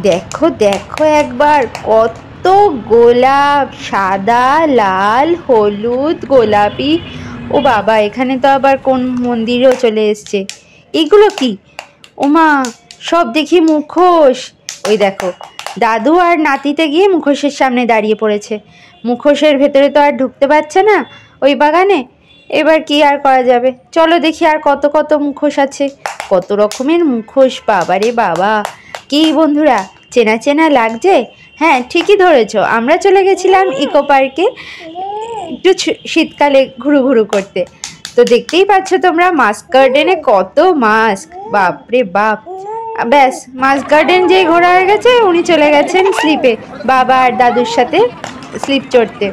দেখো দেখো একবার কত গোলাপ, সাদা, লাল, হলুদ, গোলাপি। ও বাবা, এখানে তো আবার কোন মন্দিরেও চলে এসছে। এগুলো কি? ওমা, সব দেখি মুখোশ। ওই দেখো, দাদু আর নাতিতে গিয়ে মুখোশের সামনে দাঁড়িয়ে পড়েছে। মুখোশের ভেতরে তো আর ঢুকতে পারছে না ওই বাগানে। এবার কি আর করা যাবে, চলো দেখি আর কত কত মুখোশ আছে। কত রকমের মুখোশ, বাবারে বাবা। কি বন্ধুরা, চেনা চেনা লাগছে? হ্যাঁ, ঠিকই ধরেছো, আমরা চলে গেছিলাম ইকো পার্কে একটু শীতকালে ঘুরু ঘুরু করতে। তো দেখতেই পাচ্ছ তোমরা, মাস্ক গার্ডেনে কত মাস্ক, বাপরে বাপ। ব্যাস, মাস্ক গার্ডেন যেই ঘোরা হয়ে গেছে, উনি চলে গেছেন স্লিপে, বাবা আর দাদুর সাথে স্লিপ চড়তে।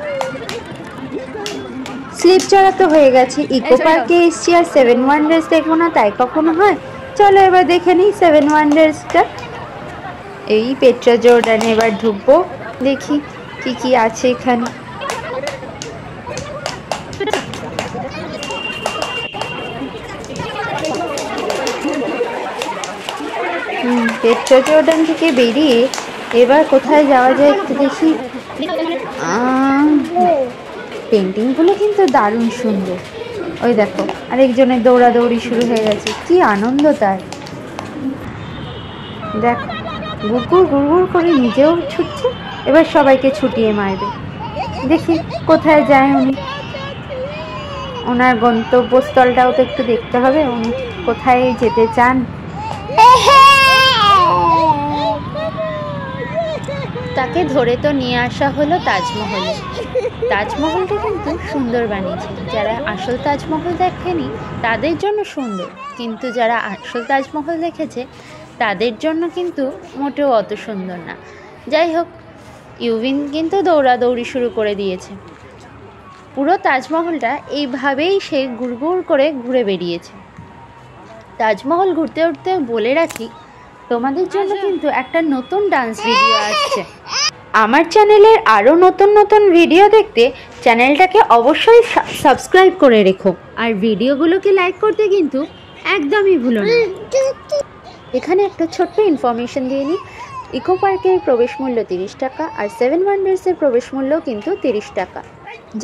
স্লিপ চড়া তো হয়ে গেছে, ইকো পার্কে এসছি আর 7 ওয়ান্ডার্স দেখবো না তাই কখনো হয়? চলো এবার দেখে নিই 7 ওয়ান্ডার্সটা। এই পেট্রা জর্ডানে এবার ঢুকবো, দেখি কি কি আছে এখানে। পেট্রা জর্ডান থেকে বেরিয়ে এবার কোথায় যাওয়া যায় একটু দেখি। পেন্টিংগুলো কিন্তু দারুণ সুন্দর। ওই দেখো, আরেকজনের দৌড়াদৌড়ি শুরু হয়ে গেছে, কি আনন্দ তার। দেখো, গুড়গুড় গুড়গুড় করে নিজেও ছুটছে, এবার সবাইকে ছুটিয়ে মারবে। দেখি কোথায় যায় উনি। ওনার গন্তব্যস্থলটাও তো একটু দেখতে হবে, উনি কোথায় যেতে চান। তাকে ধরে তো নিয়ে আসা হলো তাজমহলে। তাজমহলটা কিন্তু সুন্দর বানিয়েছে। যারা আসল তাজমহল দেখেনি তাদের জন্য সুন্দর, কিন্তু যারা আসল তাজমহল দেখেছে তাদের জন্য কিন্তু মোটেও অত সুন্দর না। যাই হোক, ইউভিন কিন্তু দৌড়াদৌড়ি শুরু করে দিয়েছে। পুরো তাজমহলটা এইভাবেই সে গুড়গুড় করে ঘুরে বেরিয়েছে। তাজমহল ঘুরতে উঠতে বলে রাখি, তোমাদের জন্য কিন্তু একটা নতুন ডান্স ভিডিও আসছে। আমার চ্যানেলের আরও নতুন নতুন ভিডিও দেখতে চ্যানেলটাকে অবশ্যই সাবস্ক্রাইব করে রেখো, আর ভিডিওগুলোকে লাইক করতে কিন্তু একদমই ভুলো না। এখানে একটা ছোট্ট ইনফরমেশন দিয়ে নিই, ইকো পার্কের প্রবেশ মূল্য 30 টাকা, আর 7 ওয়ান্ডার্সের প্রবেশ মূল্য কিন্তু 30 টাকা।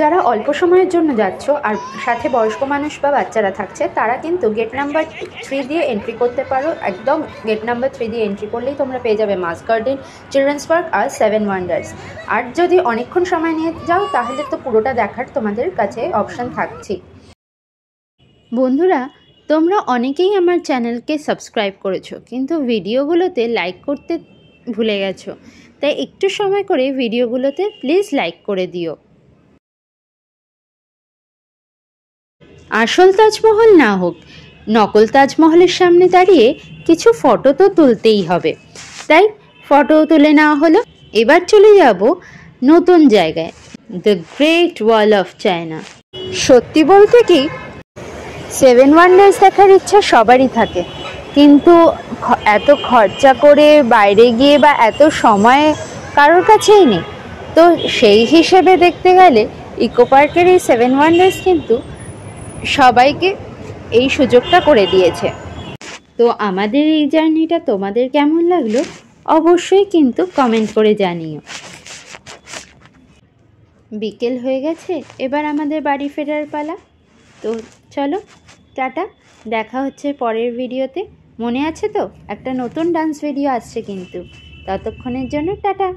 যারা অল্প সময়ের জন্য যাচ্ছ আর সাথে বয়স্ক মানুষ বা বাচ্চারা থাকছে, তারা কিন্তু গেট নাম্বার 3 দিয়ে এন্ট্রি করতে পারো। একদম গেট নাম্বার 3 দিয়ে এন্ট্রি করলেই তোমরা পেয়ে যাবে মাস্ক গার্ডেন, চিলড্রেন্স পার্ক আর 7 ওয়ান্ডার্স। আর যদি অনেকক্ষণ সময় নিয়ে যাও তাহলে তো পুরোটা দেখার তোমাদের কাছে অপশান থাকছে। বন্ধুরা, তোমরা অনেকেই আমার চ্যানেলকে সাবস্ক্রাইব করেছো, কিন্তু ভিডিওগুলোতে লাইক করতে ভুলে গেছো। তাই একটু সময় করে ভিডিওগুলোতে প্লিজ লাইক করে দিও। আসল তাজমহল না হোক, নকল তাজমহলের সামনে দাঁড়িয়ে কিছু ফটো তো তুলতেই হবে, তাই ফটো তুলে নেওয়া হলো। এবার চলে যাব নতুন জায়গায়, the great wall of China. সত্যি বলতে কি, 7 ওয়ান্ডার্স দেখার ইচ্ছা সবারই থাকে, কিন্তু এত খরচা করে বাইরে গিয়ে বা এত সময় কারোর কাছেই নেই। তো সেই হিসেবে দেখতে গেলে ইকো পার্কের এই 7 ওয়ান্ডার্স কিন্তু সবাইকে এই সুযোগটা করে দিয়েছে। তো আমাদের এই জার্নিটা তোমাদের কেমন লাগলো অবশ্যই কিন্তু কমেন্ট করে জানিও। বিকেল হয়ে গেছে, এবার আমাদের বাড়ি ফেরার পালা। তো চলো, টাটা, দেখা হচ্ছে পরের ভিডিওতে। মনে আছে তো, একটা নতুন ডান্স ভিডিও আসছে কিন্তু। ততক্ষণের জন্য টাটা।